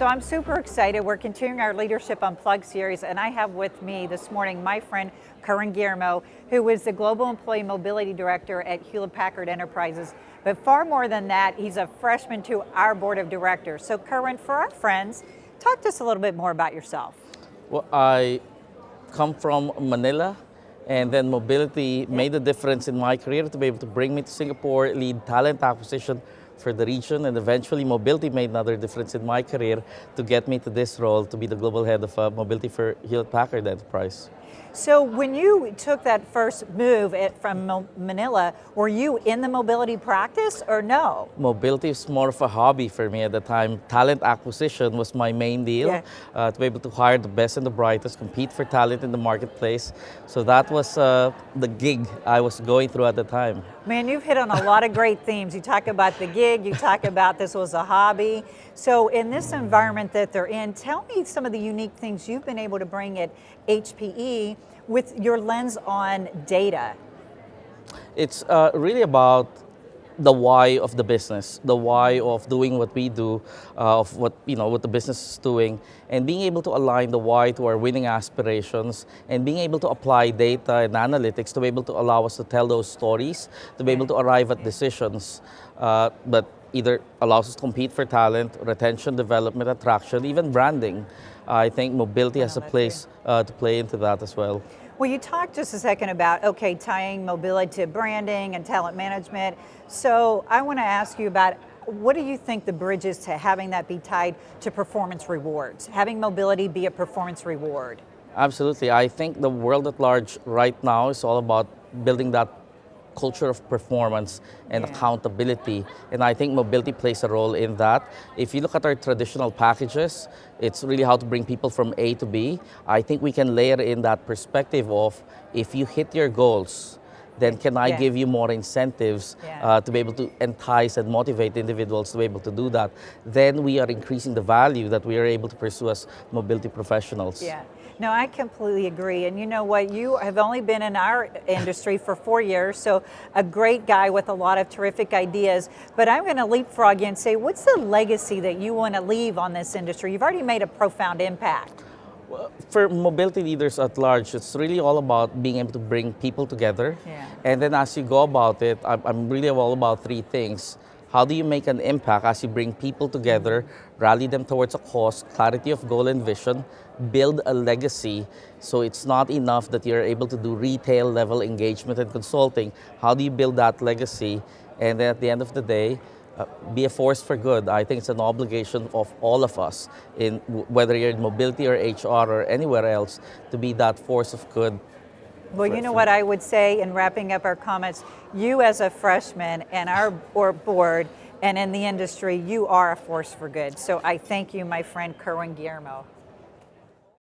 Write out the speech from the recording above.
So I'm super excited. We're continuing our Leadership Unplugged series, and I have with me this morning my friend Kerwin Guillermo, who is the Global Employee Mobility Director at Hewlett-Packard Enterprises. But far more than that, he's a freshman to our board of directors. So Kerwin, for our friends, talk to us a little bit more about yourself. Well, I come from Manila, and then mobility made a difference in my career to be able to bring me to Singapore, lead talent acquisition for the region, and eventually mobility made another difference in my career to get me to this role, to be the global head of mobility for Hewlett-Packard Enterprise. So when you took that first move from Manila, were you in the mobility practice or no? Mobility is more of a hobby for me at the time. Talent acquisition was my main deal, to be able to hire the best and the brightest, compete for talent in the marketplace. So that was the gig I was going through at the time. Man, you've hit on a lot of great themes. You talk about the gig, you talk about this was a hobby. So in this environment that they're in, tell me some of the unique things you've been able to bring at HPE with your lens on data. It's really about the why of the business, the why of doing what we do, of what the business is doing, and being able to align the why to our winning aspirations, and being able to apply data and analytics to be able to allow us to tell those stories, to be able to arrive at decisions that either allows us to compete for talent, retention, development, attraction, even branding. I think mobility has a place to play into that as well. Well, you talked just a second about, tying mobility to branding and talent management. So I want to ask you about, what do you think the bridge is to having that be tied to performance rewards, having mobility be a performance reward? Absolutely. I think the world at large right now is all about building that culture of performance and accountability, and I think mobility plays a role in that. If you look at our traditional packages, it's really how to bring people from A to B. I think we can layer in that perspective of, if you hit your goals, then can I give you more incentives to be able to entice and motivate individuals to be able to do that? Then we are increasing the value that we are able to pursue as mobility professionals. Yeah. No, I completely agree. And you know what? You have only been in our industry for 4 years, so a great guy with a lot of terrific ideas. But I'm going to leapfrog you and say, what's the legacy that you want to leave on this industry? You've already made a profound impact. For mobility leaders at large, it's really all about being able to bring people together. And then as you go about it, I'm really all about three things. How do you make an impact as you bring people together, rally them towards a cause, clarity of goal and vision, build a legacy? So it's not enough that you're able to do retail level engagement and consulting. How do you build that legacy? And then at the end of the day, be a force for good. I think it's an obligation of all of us, in whether you're in mobility or HR or anywhere else, to be that force of good. Well, you know what I would say in wrapping up our comments, you as a freshman and our board and in the industry, you are a force for good. So I thank you, my friend Kerwin Guillermo.